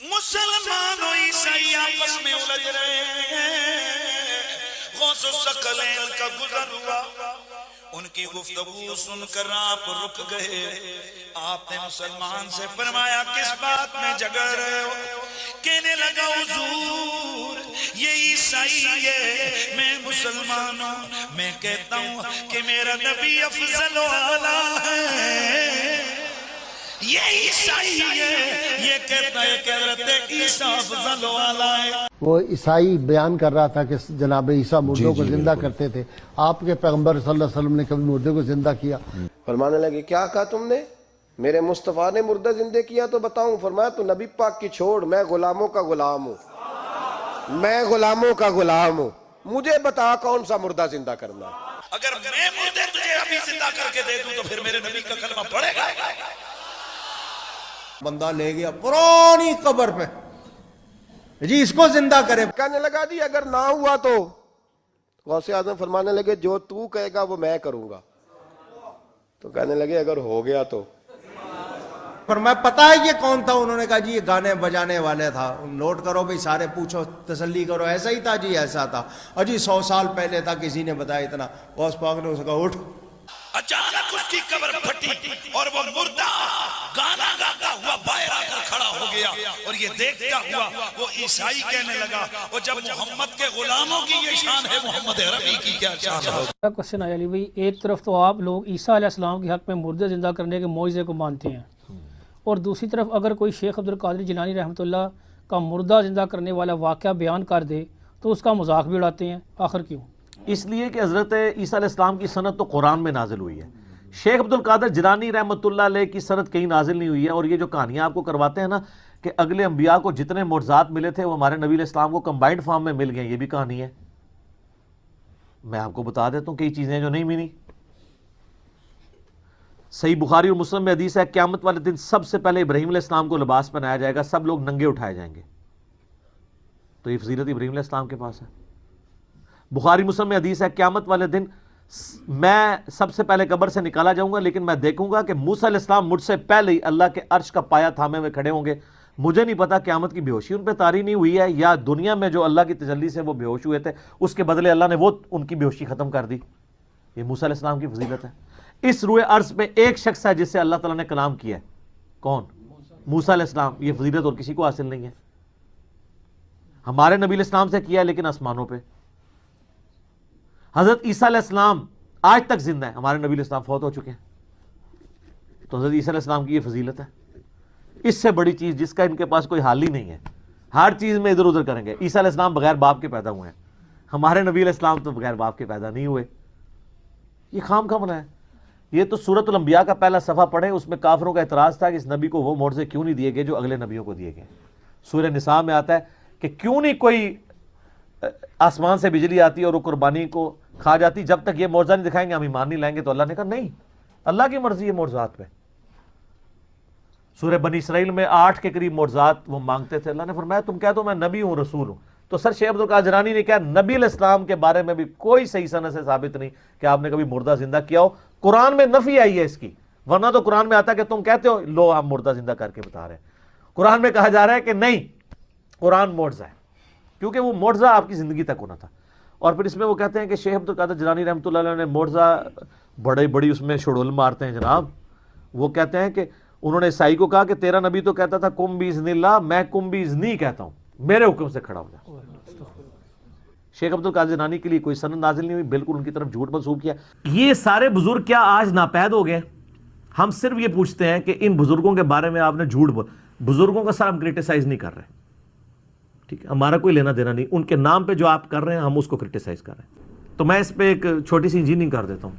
مسلمان و عیسائی آپس میں الجھ رہے ہیں. غوث الثقلین کا گزر ہوا, ان کی گفتگو سن کر آپ رک گئے. آپ نے مسلمان سے فرمایا کس بات میں جھگڑ رہے ہو؟ کہنے لگا حضور یہ عیسائی ہے, میں مسلمان ہوں. میں کہتا ہوں کہ میرا نبی افضل و اعلیٰ ہے. یہ عیسائی ہے, یہ کہتا ہے کہ حضرت عیسیٰ افضل و اعلیٰ ہے. وہ عیسائی بیان کر رہا تھا کہ جناب عیسیٰ مردوں کو زندہ کرتے تھے. آپ کے پیغمبر صلی اللہ علیہ وسلم نے کبھی مردے کو زندہ کیا؟ فرمانے لگے کیا کہا تم نے؟ میرے مصطفیٰ نے مردہ زندہ کیا تو بتاؤں. فرمایا تو نبی پاک کی چھوڑ, میں غلاموں کا غلام ہوں, میں غلاموں کا غلام ہوں. مجھے بتا کون سا مردہ زندہ کرنا. اگر میں مردے تجھے ابھی زندہ کر کے دے دوں تو پھر میرے نبی کا کلمہ پڑے گا. بندہ لے گیا پرانی قبر پہ, جی اس کو زندہ کرے. کہنے لگا جی اگر نہ ہوا تو غوث اعظم فرمانے لگے جو تو کہے گا وہ میں کروں گا. تو کہنے لگے اگر ہو گیا تو. فرمایا پتہ ہے یہ کون تھا؟ انہوں نے کہا جی یہ گانے بجانے والے تھا. نوٹ کرو بھئی, سارے پوچھو, تسلی کرو. ایسا ہی تھا جی, ایسا تھا. اور جی 100 سال پہلے تھا, کسی نے بتایا اتنا. غوث پاک نے اسے کہا اٹھ. اچانک اس کی قبر پھٹی اور وہ مردہ گانا گاتا ہوا باہر آ کر کھڑا ہو گیا. اور یہ دیکھتا ہوا وہ عیسائی کہنے لگا وہ جب محمد کے غلاموں کی یہ شان ہے, محمد عربی کی کیا شان ہے؟ کوشچن آیا علی بھائی, ایک طرف تو آپ لوگ عیسیٰ علیہ السلام کے حق میں مردے زندہ کرنے کے معجزے کو مانتے ہیں, اور دوسری طرف اگر کوئی شیخ عبدالقادر جیلانی رحمۃ اللہ کا مردہ زندہ کرنے والا واقعہ بیان کر دے تو اس کا مذاق بھی اڑاتے ہیں. آخر کیوں؟ اس لیے کہ حضرت عیسیٰ علیہ السلام کی سند تو قرآن میں نازل ہوئی ہے. شیخ عبدالقادر جیلانی رحمۃ اللہ علیہ کی سند کہیں نازل نہیں ہوئی ہے. اور یہ جو کہانیاں آپ کو کرواتے ہیں نا کہ اگلے انبیاء کو جتنے معجزات ملے تھے وہ ہمارے نبی علیہ السلام کو کمبائنڈ فارم میں مل گئے, یہ بھی کہانی ہے. میں آپ کو بتا دیتا ہوں کئی چیزیں جو نہیں ملی. صحیح بخاری اور مسلم میں حدیث ہے قیامت والے دن سب سے پہلے ابراہیم علیہ السلام کو لباس پہنایا جائے گا, سب لوگ ننگے اٹھائے جائیں گے. تو یہ فضیلت ابراہیم علیہ السلام کے پاس ہے. بخاری مسلم میں حدیث ہے قیامت والے دن میں سب سے پہلے قبر سے نکالا جاؤں گا, لیکن میں دیکھوں گا کہ موسیٰ علیہ السلام مجھ سے پہلے ہی اللہ کے عرش کا پایا تھامے ہوئے کھڑے ہوں گے. مجھے نہیں پتا قیامت کی بے ہوشی ان پہ طاری نہیں ہوئی ہے یا دنیا میں جو اللہ کی تجلی سے وہ بے ہوش ہوئے تھے اس کے بدلے اللہ نے وہ ان کی بے ہوشی ختم کر دی. یہ موسیٰ علیہ السلام کی فضیلت ہے. اس روئے عرض پہ ایک شخص ہے جس سے اللہ تعالیٰ نے کلام کیا ہے. کون؟ موسیٰ علیہ السلام. یہ فضیلت اور کسی کو حاصل نہیں ہے. ہمارے نبی علیہ السلام سے کیا ہے لیکن آسمانوں پہ. حضرت عیسیٰ علیہ السلام آج تک زندہ ہے, ہمارے نبی علیہ السلام فوت ہو چکے ہیں. تو حضرت عیسیٰ علیہ السلام کی یہ فضیلت ہے. اس سے بڑی چیز جس کا ان کے پاس کوئی حال ہی نہیں ہے, ہر چیز میں ادھر ادھر کریں گے. عیسیٰ علیہ السلام بغیر باپ کے پیدا ہوئے ہیں, ہمارے نبی علیہ السلام تو بغیر باپ کے پیدا نہیں ہوئے. یہ خام خام ہے. یہ تو سورۃ الانبیاء کا پہلا صفحہ پڑھیں, اس میں کافروں کا اعتراض تھا کہ اس نبی کو وہ معجزے کیوں نہیں دیے گئے جو اگلے نبیوں کو دیے گئے. سورہ نساء میں آتا ہے کہ کیوں نہیں کوئی آسمان سے بجلی آتی اور وہ قربانی کو کھا جاتی, جب تک یہ معجزہ نہیں دکھائیں گے ہم ایمان نہیں لائیں گے. تو اللہ نے کہا نہیں, اللہ کی مرضی ہے معجزات پہ. سورہ بنی اسرائیل میں 8 کے قریب معجزات وہ مانگتے تھے. اللہ نے فرمایا تم کہہ دو میں نبی ہوں, رسول ہوں. تو سر شیخ عبدالقادر جیلانی نے کہا نبی علیہ السلام کے بارے میں بھی کوئی صحیح سند سے ثابت نہیں کہ آپ نے کبھی مردہ زندہ کیا ہو. قرآن میں نفی آئی ہے اس کی, ورنہ تو قرآن میں آتا ہے کہ تم کہتے ہو لو ہم مردہ زندہ کر کے بتا رہے ہیں. قرآن میں کہا جا رہا ہے کہ نہیں, قرآن معجزہ ہے, کیونکہ وہ معجزہ آپ کی زندگی تک ہونا تھا. اور پھر اس میں وہ کہتے ہیں کہ شیخ عبدالقادر جیلانی رحمۃ اللہ علیہ نے معجزہ بڑی اس میں شڑول مارتے ہیں جناب. وہ کہتے ہیں کہ انہوں نے عیسائی کو کہا کہ تیرا نبی تو کہتا تھا کم باذن اللہ, میں کم باذنی کہتا ہوں, میرے حکم سے کھڑا ہو جا. شیخ عبدالقادر جیلانی کے لیے کوئی سند نازل نہیں ہوئی, بالکل ان کی طرف جھوٹ منسوب کیا. یہ سارے بزرگ کیا آج ناپید ہو گئے؟ ہم صرف یہ پوچھتے ہیں کہ ان بزرگوں کے بارے میں آپ نے جھوٹ بزرگوں کا سر ہم کرٹیسائز نہیں کر رہے, ٹھیک ہے, ہمارا کوئی لینا دینا نہیں. ان کے نام پہ جو آپ کر رہے ہیں ہم اس کو کرٹیسائز کر رہے ہیں. تو میں اس پہ ایک چھوٹی سی انجینئرنگ کر دیتا ہوں.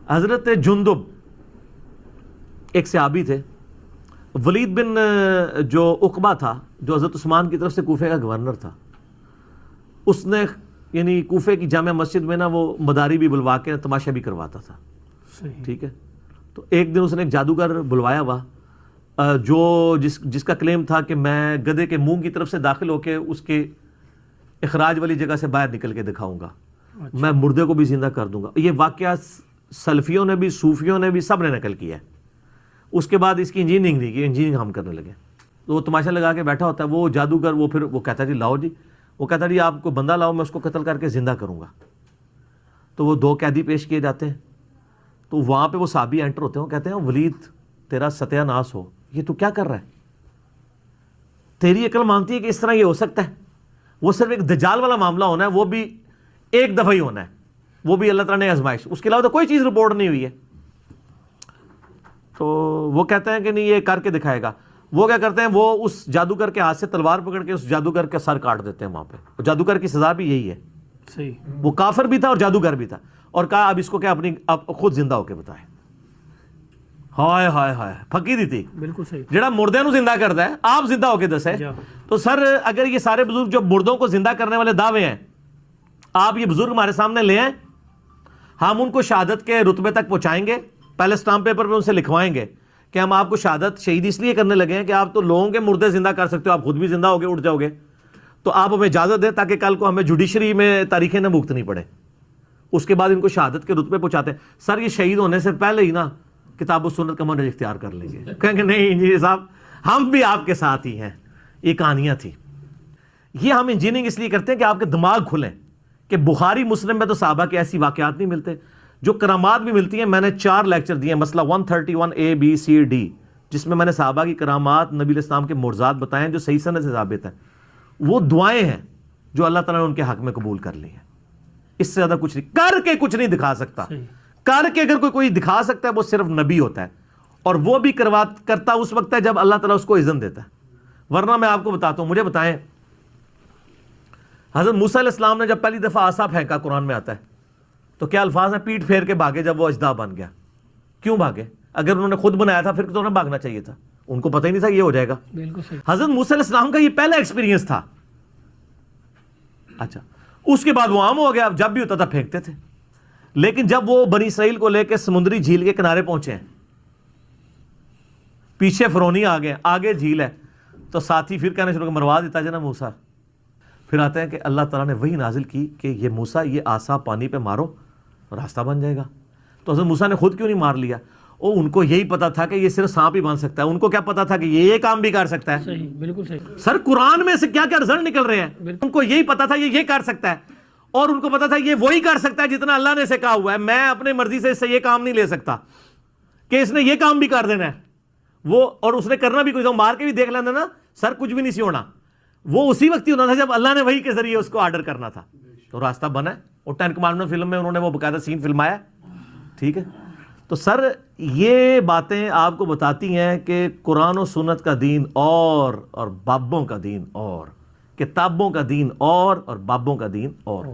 حضرت جندب ایک صحابی تھے. ولید بن جو عقبہ تھا جو حضرت عثمان کی طرف سے کوفے کا گورنر تھا, اس نے یعنی کوفے کی جامع مسجد میں نا وہ مداری بھی بلوا کے تماشا بھی کرواتا تھا, ٹھیک ہے. تو ایک دن اس نے ایک جادوگر بلوایا ہوا جو جس کا کلیم تھا کہ میں گدھے کے منہ کی طرف سے داخل ہو کے اس کے اخراج والی جگہ سے باہر نکل کے دکھاؤں گا, میں مردے کو بھی زندہ کر دوں گا. یہ واقعہ سلفیوں نے بھی صوفیوں نے بھی سب نے نقل کیا ہے. اس کے بعد اس کی انجینئرنگ نہیں کی, انجینئرنگ ہم کرنے لگے. تو وہ تماشا لگا کے بیٹھا ہوتا ہے، وہ جادوگر وہ پھر وہ کہتا ہے جی لاؤ جی، وہ کہتا ہے جی آپ کو بندہ لاؤ، میں اس کو قتل کر کے زندہ کروں گا. تو وہ 2 قیدی پیش کیے جاتے ہیں. تو وہاں پہ وہ صحابی انٹر ہوتے ہیں، وہ کہتے ہیں ولید تیرا ستیہ ناس ہو، یہ تو کیا کر رہا ہے؟ تیری عقل مانتی ہے کہ اس طرح یہ ہو سکتا ہے؟ وہ صرف ایک دجال والا معاملہ ہونا ہے، وہ بھی ایک دفعہ ہی ہونا ہے، وہ بھی اللہ تعالیٰ نے آزمائش، اس کے علاوہ تو کوئی چیز رپورٹ نہیں ہوئی ہے. تو وہ کہتے ہیں کہ نہیں یہ کر کے دکھائے گا. وہ کیا کرتے ہیں، وہ اس جادوگر کے ہاتھ سے تلوار پکڑ کے اس جادوگر کا سر کاٹ دیتے ہیں وہاں پہ. جادوگر کی سزا بھی یہی ہے، صحیح. وہ کافر بھی تھا اور جادوگر بھی تھا، اور کہا اب اس کو کیا اپنی اب خود زندہ ہو کے بتائے. ہائے ہائے ہائے پھکی دی تھی. بالکل صحیح. جڑا مردے نو زندہ کرتا ہے آپ زندہ ہو کے دسے. تو سر اگر یہ سارے بزرگ جو مردوں کو زندہ کرنے والے دعوے ہیں، آپ یہ بزرگ ہمارے سامنے لے آئیں، ہم ان کو شہادت کے رتبے تک پہنچائیں گے. پہلے اسٹامپ پیپر پہ ان سے لکھوائیں گے کہ ہم آپ کو شہادت شہید اس لیے کرنے لگے ہیں کہ آپ تو لوگوں کے مردے زندہ کر سکتے ہو، آپ خود بھی زندہ ہوگے اٹھ جاؤ گے، تو آپ ہمیں اجازت دیں تاکہ کل کو ہمیں جوڈیشری میں تاریخیں نہ بھگتنی پڑے. اس کے بعد ان کو شہادت کے رتبے پہنچاتے ہیں. سر یہ شہید ہونے سے پہلے ہی نا کتاب و سنت کا منہج اختیار کر لیجیے. کہیں گے نہیں انجینئر صاحب ہم بھی آپ کے ساتھ ہی ہیں. یہ کہانیاں تھی. یہ ہم انجینئرنگ اس لیے کرتے ہیں کہ آپ کے دماغ کھلیں کہ بخاری مسلم میں تو صحابہ کے ایسی واقعات نہیں ملتے. جو کرامات بھی ملتی ہیں، میں نے 4 لیکچر دیے ہیں، مسئلہ 131 A B C D، جس میں نے صحابہ کی کرامات، نبی علیہ السلام کے معجزات بتائے ہیں جو صحیح سند سے ثابت ہیں. وہ دعائیں ہیں جو اللہ تعالیٰ نے ان کے حق میں قبول کر لی ہیں. اس سے زیادہ کچھ نہیں کر کے کچھ نہیں دکھا سکتا. کر کے اگر کوئی دکھا سکتا ہے وہ صرف نبی ہوتا ہے، اور وہ بھی کرتا اس وقت ہے جب اللہ تعالیٰ اس کو اذن دیتا ہے. ورنہ میں آپ کو بتاتا ہوں، مجھے بتائیں حضرت موسیٰ علیہ السلام نے جب پہلی دفعہ عصا پھینکا، قرآن میں آتا ہے، تو کیا الفاظ ہیں؟ پیٹ پھیر کے بھاگے جب وہ اژدہا بن گیا. کیوں بھاگے؟ اگر انہوں نے خود بنایا تھا پھر تو انہیں بھاگنا چاہیے تھا، ان کو پتہ ہی نہیں تھا یہ ہو جائے گا. بالکل صحیح. حضرت موسیٰ علیہ السلام کا یہ پہلا ایکسپیرینس تھا. اچھا اس کے بعد وہ عام ہو گیا، جب بھی ہوتا تھا پھینکتے تھے. لیکن جب وہ بنی اسرائیل کو لے کے سمندری جھیل کے کنارے پہنچے ہیں، پیچھے فرعونی آ گئے، آگے جھیل ہے، تو ساتھی پھر کہنے شروع مروا دیتا جنا موسیٰ. پھر آتے ہیں کہ اللہ تعالیٰ نے وہی نازل کی کہ یہ موسیٰ یہ عصا پانی پہ مارو راستہ بن جائے گا. تو حضرت موسیٰ نے خود کیوں نہیں مار لیا؟ ان کو یہی پتا تھا کہ یہ صرف سانپ ہی بن سکتا ہے. ان کو کیا پتا تھا کہ یہ کام بھی کر سکتا ہے؟ صحیح. بالکل صحیح. سر قرآن میں سے کیا کیا رزلٹ نکل رہے ہیں. ان کو یہی پتا تھا یہ کر سکتا ہے، اور ان کو پتا تھا یہ وہی کر سکتا ہے جتنا اللہ نے اسے کہا ہوا ہے. میں اپنے مرضی سے اس سے یہ کام نہیں لے سکتا کہ اس نے یہ کام بھی کر دینا ہے. وہ اور اس نے کرنا بھی کچھ مار کے بھی دیکھ لینا نا سر کچھ بھی نہیں سی ہونا. وہ اسی وقت ہی ہونا تھا جب اللہ نے وہی کے ذریعے اس کو آرڈر کرنا تھا. تو راستہ بنا ہے. اور 10 کمانڈمنٹ فلم میں انہوں نے وہ باقاعدہ سین فلمایا. ٹھیک ہے. تو سر یہ باتیں آپ کو بتاتی ہیں کہ قرآن و سنت کا دین اور بابوں کا دین اور کتابوں کا دین اور بابوں کا دین اور